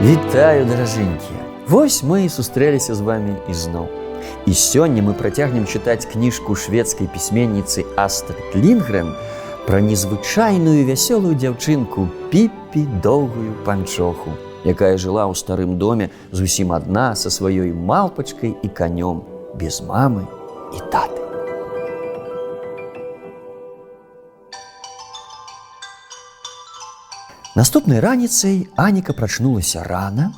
Вітаю, даражэнькія! Вось мы і сустрэліся з вами ізноў. І сёння мы працягнем чытаць кніжку шведскай пісьменніцы Астрид Лінгрен пра незвычайную вясёлую дзяўчынку Піппі Доўгую Панчоху, якая жыла ў старым доме зусім адна са сваёй малпачкай і канём, без мамы і таты. Наступнай раніцай Аніка прачнулася рана,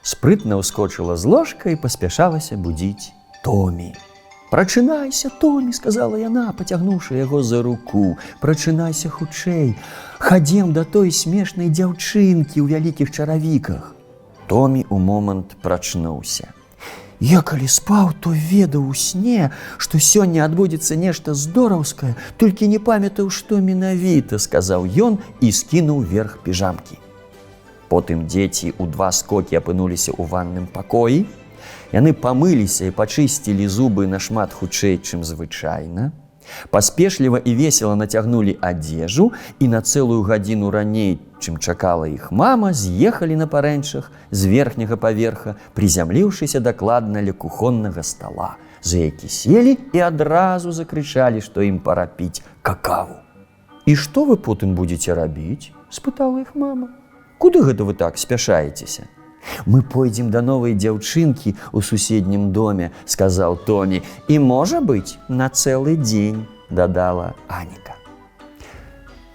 спрытна ўскочыла з ложка і паспяшалася будзіць Томі. «Прачынайся, Томі!» – сказала яна, пацягнуўшы яго за руку. «Прачынайся хутчэй! Хадзем да той смешнай дзяўчынкі ў вялікіх чаравіках!» Томі ў момант прачнуўся. «Я калі спаў, то ведаў у сне, што сёння адбудзецца нешта здораўскае, толькі не памятаў, што менавіта», – сказаў ён і скінуў верх піжамкі. Потым дзеці ў два скокі апынуліся ў ванным пакоі. Яны памыліся і пачысцілі зубы нашмат хутчэй, чым звычайна. Паспешліва і весела нацягнулі адзежу і на цэлую гадзіну раней, чым чакала іх мама, з'ехалі на парэнчах з верхняга паверха, прызямліўшыся дакладна ля кухоннага стала, за які селі і адразу закрычалі, што ім пара піць какаву. «І што вы потым будзеце рабіць?» – спытала іх мама. «Куды гэта вы так спяшаецеся?» «Мы пойдзем да новай дзяўчынкі ў суседнім доме», – сказаў Томі. «І, можа быць, на цэлы дзень», – дадала Аніка.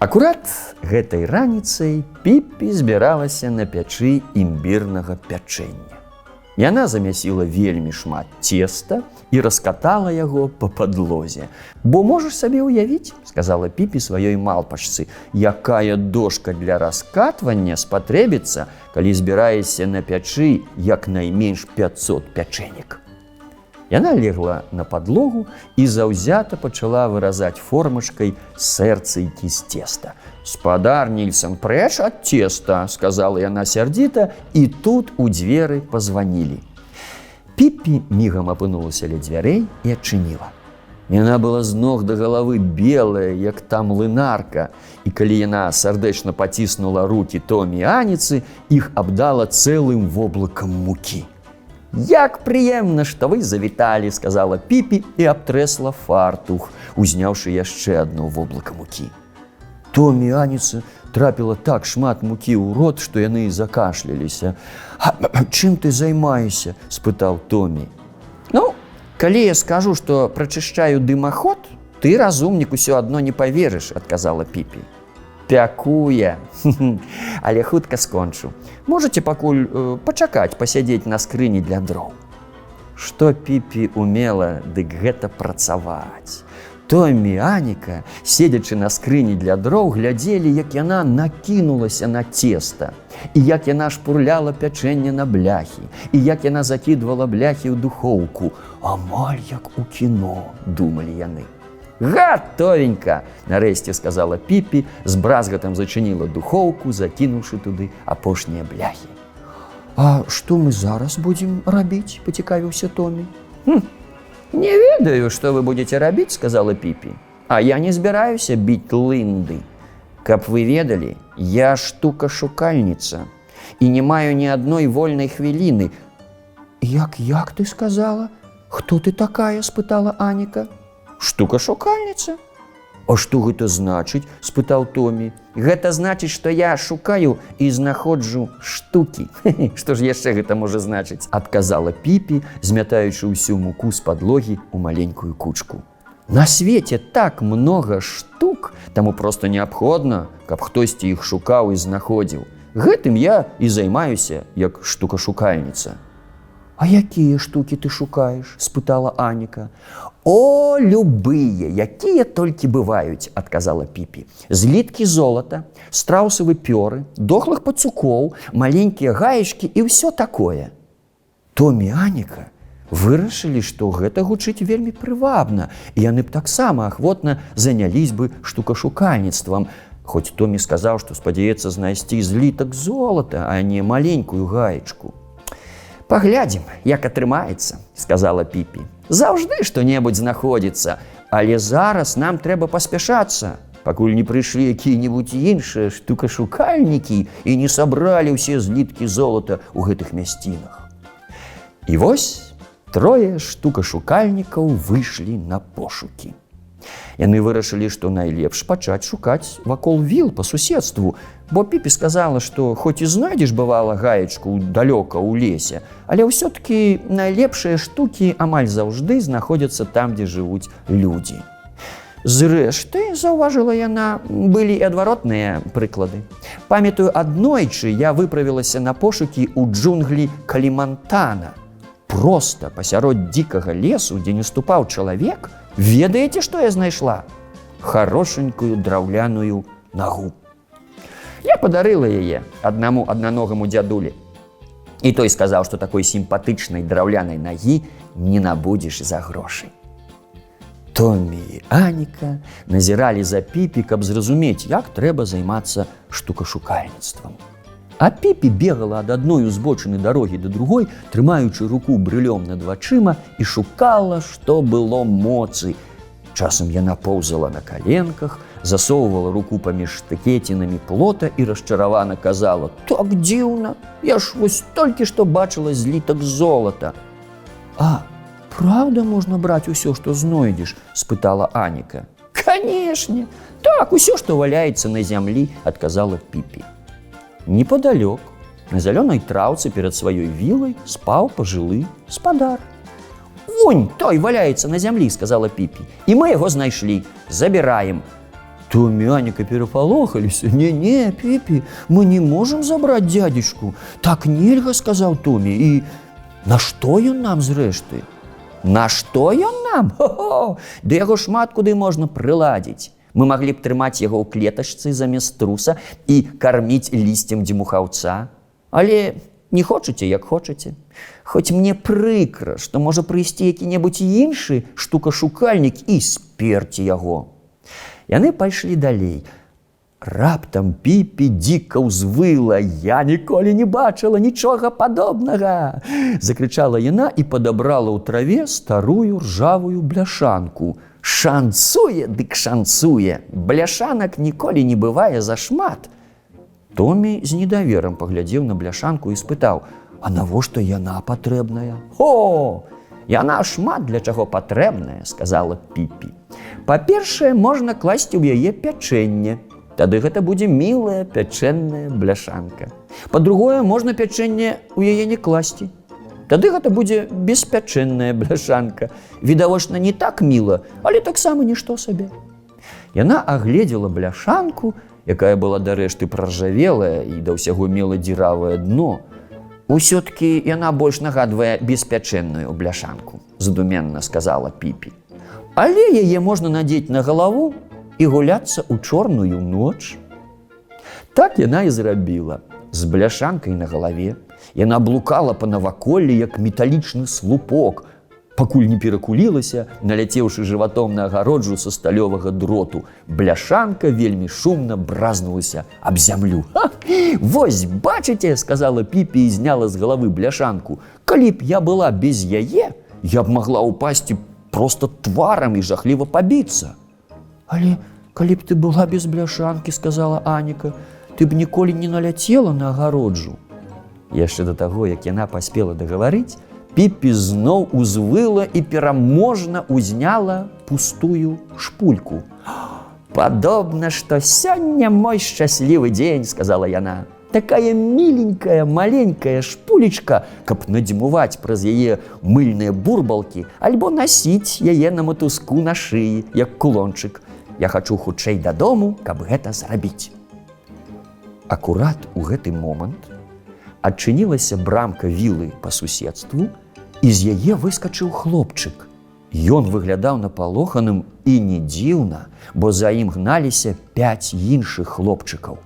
Акурат гэтай раніцай Піппі збіралася на пячы імбірнага пячэння. Яна замясіла вельмі шмат цеста і раскатала яго па падлозе. «Бо можаш сабе ўявіць, – сказала Піппі сваёй малпачцы, – якая дошка для раскатвання спатрэбіцца, калі збіраешся на пячы як найменш 500 пячэнек». Яна легла на падлогу і заўзята пачала выразаць формачкай сэрцыйкі з цеста. «Спадар Нільсон, прэч ад цеста», – сказала яна сярдзіта, і тут у дзверы пазванілі. Піппі мігам апынулася ля дзвярэй і адчыніла. Яна была з ног да галавы белая, як та млынарка, і калі яна сардэчна паціснула рукі Томі і Аніцы, іх абдала цэлым воблакам мукі. «Як прыемна, што вы завіталі», – сказала Піппі і абтрэсла фартух, узняўшы яшчэ адно воблака мукі. Томі і Аніца трапіла так шмат мукі ў рот, што яны закашляліся. «Чым ты займаешся?» – спытаў Томі. «Ну, калі я скажу, што прачышчаю дымаход, ты, разумнік, усё адно не паверыш», – адказала Піппі. «Пякуе, але хутка скончу. Можаце пакуль пачакаць, пасядзець на скрыні для дроў». Што Піппі умела, дык гэта працаваць. Томі і Аніка, седзячы на скрыні для дроў, глядзелі, як яна накінулася на цеста, і як яна шпурляла пячэнне на бляхі, і як яна закідвала бляхі ў духоўку. «Амаль як у кіно», – думалі яны. «Гатовенька!» – нарэшце сказала Піппі, з бразгатам зачыніла духоўку, закінуўшы туды апошнія бляхі. «А што мы зараз будзем рабіць?» – пацікавіўся Томі. «Не ведаю, што вы будзеце рабіць», – сказала Піппі. «А я не збіраюся біць лынды. Каб вы ведалі, я штука-шукальніца і не маю ні адной вольнай хвіліны». «Як ты сказала? Хто ты такая?» – спытала Аніка. «Штука-шукальніца». «А што гэта значыць?» – спытаў Томі. «Гэта значыць, што я шукаю і знаходжу штукі». «Што ж яшчэ гэта можа значыць?» – адказала Піппі, змятаючы ўсю муку з падлогі ў маленькую кучку. «На свеце так многа штук, таму проста неабходна, каб хтосьці іх шукаў і знаходзіў. Гэтым я і займаюся, як штука-шукальніца». «А якія штукі ты шукаеш?» – спытала Аніка. «О, любыя, якія толькі бываюць», – адказала Піппі. «Зліткі золата, страусавы пёры, дохлых пацукоў, маленькія гаечкі і ўсё такое». Томі і Аніка вырашылі, што гэта гучыць вельмі прывабна, і яны б таксама ахвотна заняліся бы штукашукальніцтвам, хоць Томі сказаў, што спадзяецца знайсці злітак золата, а не маленькую гаечку. «Паглядзім, як атрымаецца», – сказала Піппі. «Заўжды што-небудзь знаходзіцца, але зараз нам трэба паспяшацца. пакуль не прыйшлі якія-небудзь іншыя штукашукальнікі і не сабралі ўсе зліткі золата ў гэтых мясцінах. І вось трое штукашукальнікаў выйшлі на пошукі. Яны вырашылі, што найлепш пачаць шукаць вакол віл па суседству, бо Піпі сказала, што хоць і знайдзеш, бывала, гаечку далёка ў лесе, але ўсё-ткі найлепшыя штукі амаль заўжды знаходзяцца там, дзе жывуць людзі. Зрэшты, заўважыла яна, былі і адваротныя прыклады. Памятаю, аднойчы я выправілася на пошукі ў джунглі Калімантана. Проста пасярод дзікага лесу, дзе не ступаў чалавек, ведаеце, што я знайшла? Харошенькую драўляную нагу. Я падарыла яе аднаму аднаногаму дзядулі. І той сказаў, што такой сімпатычнай драўлянай нагі не набудзеш за грошы. Томі і Аніка назіралі за Піпі, каб зразумець, як трэба займацца штукашукальніцтвам. А Піпі бегала ад адной узбочыны дарогі да другой, трымаючы руку брылём над вачыма, і шукала, што было моцы. Часам яна поўзала на каленках, засоўвала руку паміж штыкецінамі плота і расчаравана казала: «Так дзіўна, я ж вось толькі што бачыла злітак золата». «А правда можна браць усё, што знойдзеш?» – спытала Аніка. «Канешне, так, усё, што валяецца на зямлі», – адказала Піпі. Непадалёк, на зялёнай траўцы перад сваёй вілай спаў пажылы спадар. «Вунь, той валяецца на зямлі», – сказала Піпі, – «і мы яго знайшлі, забіраем». Томі і Аніка перапалохаліся. «Не-не, Піпі, мы не можам забраць дзядзечку. Так нельга», – сказаў Томі. «І нашто ён нам зрэшты?» «Нашто ён нам? Хо-хо! Да яго шмат куды можна прыладзіць. Мы маглі б трымаць яго ў клетачцы замест труса і карміць лісцем дзімухаўца. Але не хочаце, як хочаце. Хоць мне прыкра, што можа прыйсці які-небудзь іншы штукашукальнік і сперці яго». Яны пайшлі далей. Раптам Піпі дзіка ўзвыла. «Я ніколі не бачыла нічога падобнага!» – закрычала яна і падабрала ў траве старую ржавую бляшанку. «Шанцуе, дык шанцуе! Бляшанак ніколі не бывае зашмат!» Томі з недаверам паглядзеў на бляшанку і спытаў: «А навошта яна патрэбная?» «О, яна шмат для чаго патрэбная», – сказала Піпі. «Па-першае, можна класці ў яе пячэнне. Тады гэта будзе мілая пячэнная бляшанка. Па-другое, можна пячэнне ў яе не класці. Тады гэта будзе беспячэнная бляшанка. Відавочна, не так міла, але таксама нішто сабе». Яна агледзела бляшанку, якая была дарэшты праржавелая і да ўсяго мела дзіравае дно. «Усё-ткі яна больш нагадвае беспячэнную бляшанку», – задуменна сказала Піпі. «Але яе можна надзець на галаву і гуляцца ў чорную ноч». Так яна і зрабіла. З бляшанкай на галаве яна блукала па наваколлі, як металічны слупок, пакуль не перакулілася, наляцеўшы жыватом на агароджу са сталёвага дроту. Бляшанка вельмі шумна бразнулася аб зямлю. «Вось, бачыце», – сказала Піпі і зняла з галавы бляшанку. «Калі б я была без яе, я б магла ўпасці проста тварам і жахліва пабіцца». «Але калі б ты была без бляшанкі, – сказала Аніка, – ты б ніколі не наляцела на агароджу». Яшчэ да таго, як яна паспела дагаварыць, Піпі зноў узвыла і пераможна ўзняла пустую шпульку. «Падобна, што сёння мой шчаслівы дзень», – сказала яна. «Такая міленькая, маленькая шпулечка, каб надзьмуваць праз яе мыльныя бурбалкі альбо насіць яе на матуску на шыі, як кулончык. Я хачу хутчэй дадому, каб гэта зрабіць». Акурат у гэты момант адчынілася брамка вілы па суседству, і з яе выскачыў хлопчык. Ён выглядаў напалоханым і не дзіўна, бо за ім гналіся 5 іншых хлопчыкаў.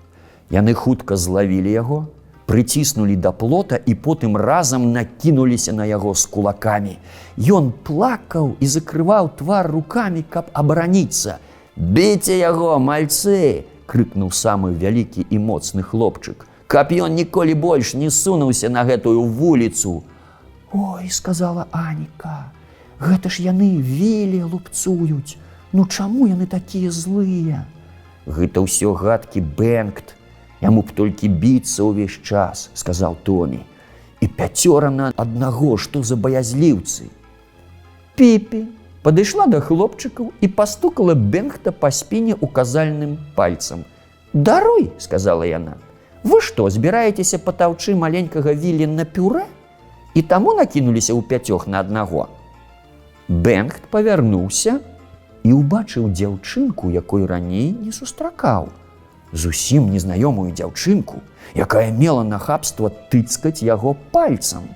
Яны хутка злавілі яго, прыціснулі да плота і потым разам накінуліся на яго з кулакамі. Ён плакаў і закрываў твар рукамі, каб абараніцца. «Біце яго, мальцы!» – крыкнуў самы вялікі і моцны хлопчык. «Каб ён ніколі больш не сунуўся на гэтую вуліцу!» «Ой», – сказала Аніка, – «гэта ж яны вілі лупцуюць. Ну чаму яны такія злыя?» Гэта ўсё гадкі Бэнгт. Яму б толькі біцца ўвесь час, сказаў Томі. І 5 на 1, што за баязліўцы. Піпі падышла да хлопчыкаў і пастукала Бэнгта па спіне указальным пальцам. «Даруй», – сказала яна, – «вы што, збіраецеся патаўчы маленькага Вілі на пюрэ? І таму накінуліся ў 5 на 1». Бэнгт павярнуўся і ўбачыў дзяўчынку, якой раней не сустракаў. Зусім незнаёмую дзяўчынку, якая мела нахабства тыцкаць яго пальцам.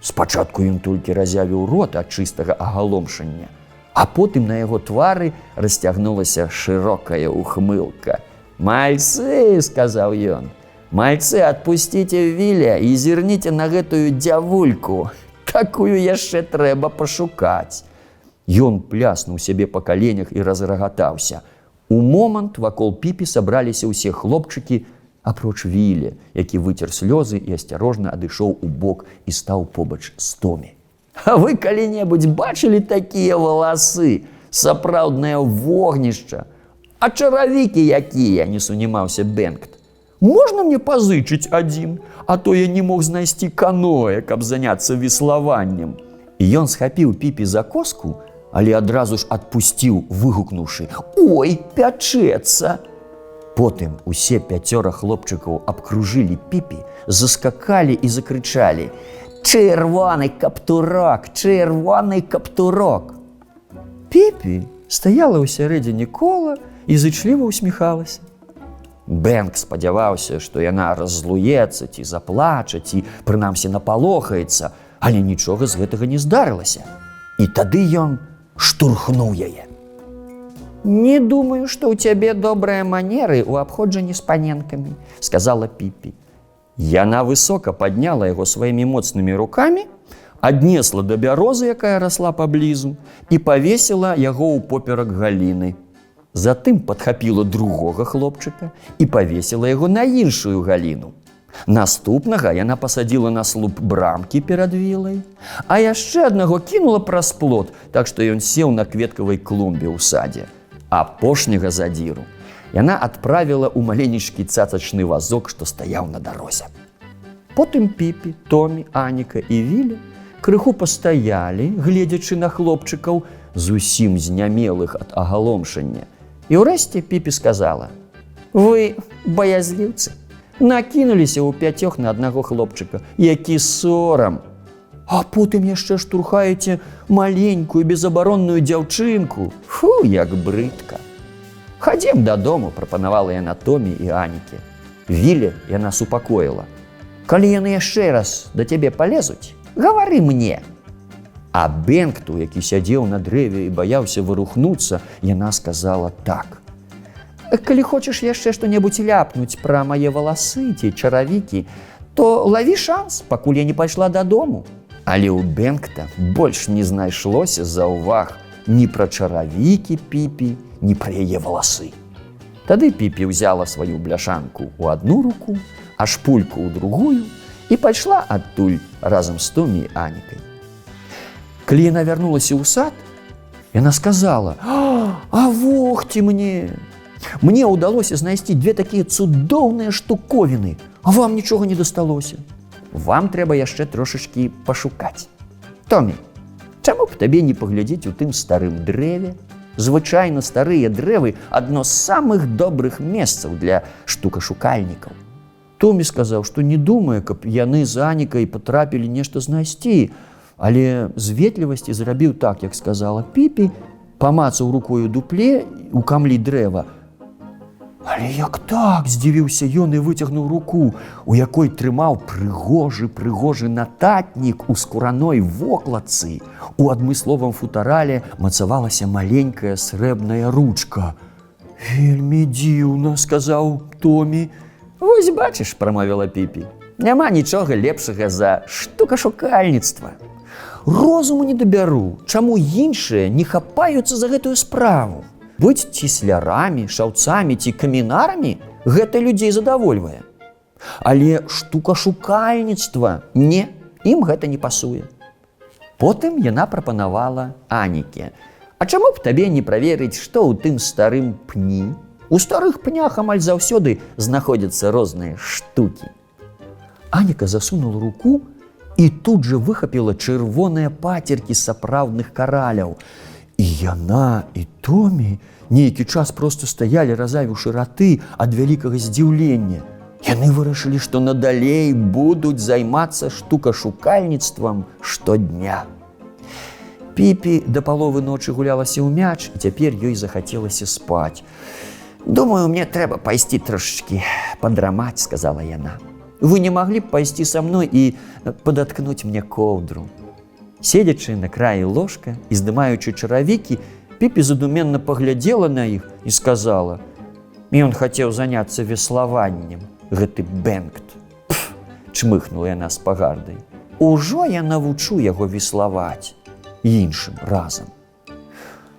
Спачатку ён толькі разявіў рот ад чыстага агаломшання, а потым на яго твары расцягнулася шырокая ухмылка. «Мальцы», – сказаў ён, – «мальцы, адпусціце Віля і зірніце на гэтую дзявульку. Такую яшчэ трэба пашукаць». Ён пляснуў сябе па каленях і разрагатаўся. У момант вакол Піпі сабраліся ўсе хлопчыкі, апроч Віля, які выцер слёзы і асцярожна адышоў у бок і стаў побач з Томі. «А вы калі-небудзь бачылі такія валасы? Сапраўднае вогнішча! А чаравікі якія?» – не сунімаўся Бэнгт. «Можна мне пазычыць адзін? А то я не мог знайсці каноэ, каб заняцца веславаннем». І ён схапіў Піпі за коску, але адразу ж адпусціў, выгукнуўшы: «Ой, пячэцца!» Потым усе 5 хлопчыкаў абкружылі Піпі, заскакалі і закрычалі: «Чырвоны каптурок! Чырвоны каптурок!» Піпі стаяла ў сярэдзіне кола і зычліва ўсміхалася. Бэнг спадзяваўся, што яна раззлуецца ці заплача, ці, прынамсі, напалохаецца, але нічога з гэтага не здарылася. І тады ён штурхнуў яе. «Не думаю, што ў цябе добрыя манеры ў абходжанні з паненкамі», – сказала Піпі. Яна высока падняла яго сваімі моцнымі рукамі, аднесла да бярозы, якая расла паблізу, і павесіла яго ўпоперак галіны. Затым падхапіла другога хлопчыка і павесіла яго на іншую галіну. Наступнага яна пасадзіла на слуп брамкі перад вілай, а яшчэ аднаго кінула праз плот, так што ён сеў на кветкавай клумбе ў садзе. Апошняга задзіру яна адправіла ў маленечкі цацачны вазок, што стаяў на дарозе. Потым Піпі, Томі, Аніка і Віля крыху пастаялі, гледзячы на хлопчыкаў, зусім знямелых ад агаломшання. І ўрэшце Піпі сказала: «Вы, баязліўцы, накінуліся ў 5 на 1 хлопчыка. Які сорам! А потым яшчэ штурхаеце маленькую безабаронную дзяўчынку. Фу, як брыдка!» «Хадзем дадому», – прапанавала яна Томі і Аніке. Віле яна супакоіла: «Калі яны яшчэ раз да цябе палезуць, гавары мне». А Бэнгту, які сядзеў на дрэве і баяўся вырухнуцца, яна сказала так: «Калі хочаш яшчэ што-небудзь ляпнуць пра мае валасы ці чаравікі, то лаві шанс, пакуль я не пайшла дадому». Але ў Бэнгта больш не знайшлося заўваг ні пра чаравікі Піпі, ні пра яе валасы. Тады Піпі ўзяла сваю бляшанку ў адну руку, а шпульку ў другую і пайшла адтуль разам з Томі і Анікай. Калі яна вярнулася ў сад, яна сказала: «А вохці мне! Мне ўдалося знайсці 2 такія цудоўныя штуковіны, а вам нічога не дасталося. Вам трэба яшчэ трошачкі пашукаць. Томі, чаму б табе не паглядзець у тым старым дрэве? Звычайна старыя дрэвы – адно з самых добрых месцаў для штукашукальнікаў». Томі сказаў, што не думае, каб яны з Анікай патрапілі нешта знайсці, але з ветлівасці зрабіў так, як сказала Піпі, памацаў рукою дупле у камлі дрэва. «Але як так?» – здзівіўся ён і выцягнуў руку, у якой трымаў прыгожы нататнік у скураной вокладцы. У адмысловым футарале мацавалася маленькая срэбная ручка. «Вельмі дзіўна», – сказаў Томі. «Вось бачыш», – прамовіла Піпі, – «няма нічога лепшага за штукашукальніцтва. Розуму не дабяру, чаму іншыя не хапаюцца за гэтую справу. Быць цеслярамі, шаўцамі ці камінарамі – гэта людзей задавольвае. Але штукашукальніцтва – не, ім гэта не пасуе». Потым яна прапанавала Аніке: «А чаму б табе не праверыць, што ў тым старым пні? У старых пнях амаль заўсёды знаходзяцца розныя штукі. Аніка засунула руку і тут жа выхапіла чырвоныя пацеркі сапраўдных караляў. І яна, і Томі нейкі час проста стаялі, разавіўшы раты ад вялікага здзіўлення. Яны вырашылі, што надалей будуць займацца штукашукальніцтвам штодня. Піпі да паловы ночы гулялася ў мяч, і цяпер ёй захацелася спаць. «Думаю, мне трэба пайсці трошачкі падрамаць», – сказала яна. «Вы не маглі б пайсці са мной і падаткнуць мне коўдру?» Седзячы на краі ложка і здымаючы чаравікі, Піпі задуменна паглядзела на іх і сказала: «Ён хацеў заняцца веславаннем, гэты Бенгт». «Пф!» – чмыхнула яна з пагардай. «Ужо я навучу яго веславаць іншым разам».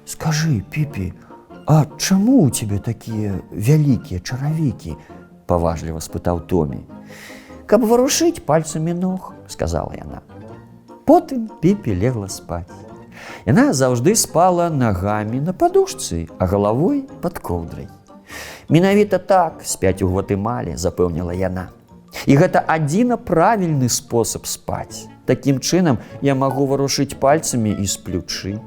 «Скажы, Піпі, а чаму ў цябе такія вялікія чаравікі?» – паважліва спытаў Томі. «Каб варушыць пальцамі ног», – сказала яна. Потым Піпі легла спаць. Яна заўжды спала нагамі на падушцы, а галавой пад коўдрай. «Менавіта так спяць у Гватэмале», – запэўніла яна. «І гэта адзіна правільны спосаб спаць. Такім чынам я магу варушыць пальцамі і сплючы».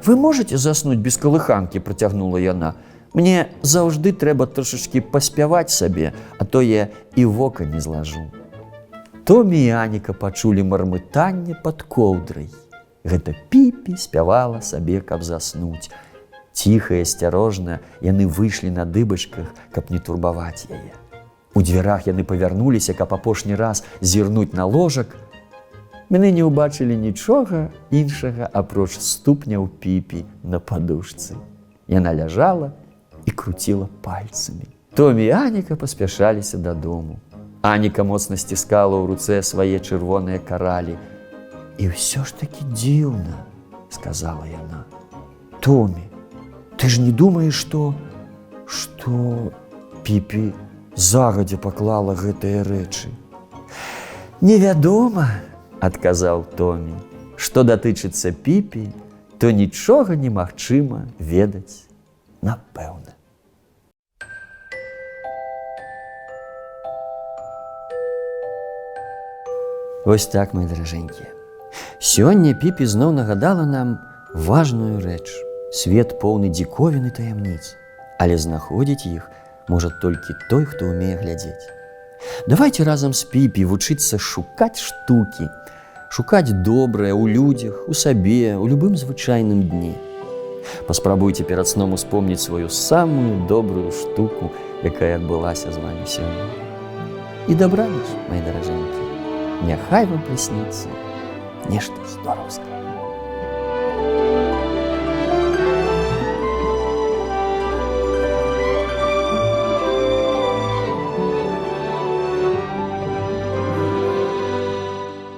«Вы можаце заснуць без калыханкі?» – працягнула яна. «Мне заўжды трэба трошачкі паспяваць сабе, а то я і вока не злажу». Томі і Аніка пачулі мармытанне пад коўдрай. Гэта Піпі спявала сабе, каб заснуць. Ціха і асцярожна яны выйшлі на дыбачках, каб не турбаваць яе. У дзвярах яны павярнуліся, каб апошні раз зірнуць на ложак. Яны не ўбачылі нічога іншага, апроч ступняў Піпі на падушцы. Яна ляжала і круціла пальцамі. Томі і Аніка паспяшаліся дадому. Аніка моцна сціскала ў руцэ свае чырвоныя каралі. «І ўсё ж такі дзіўна», – сказала яна. «Томі, ты ж не думаеш, што Піпі загадзя паклала гэтыя рэчы?» «Невядома», – адказаў Томі. «Што датычыцца Піпі, то нічога немагчыма ведаць напэўна». Вось так, мои даражэнькія. Сёння Піпі зноў нагадала нам важную рэч. Свет поўны дзіковін і таямніц, але знаходзіць іх можа толькі той, хто ўмее глядзець. Давайце разам з Піпі вучыцца шукаць штукі, шукаць добрае ў людзях, у сабе, у любым звычайным дні. Паспрабуйце перад сном успомніць сваю самую добрую штуку, якая адбылася з вамі сёння. І дабраніч, мои даражэнькія. Няхай вам прысніцца нешта здоровскае.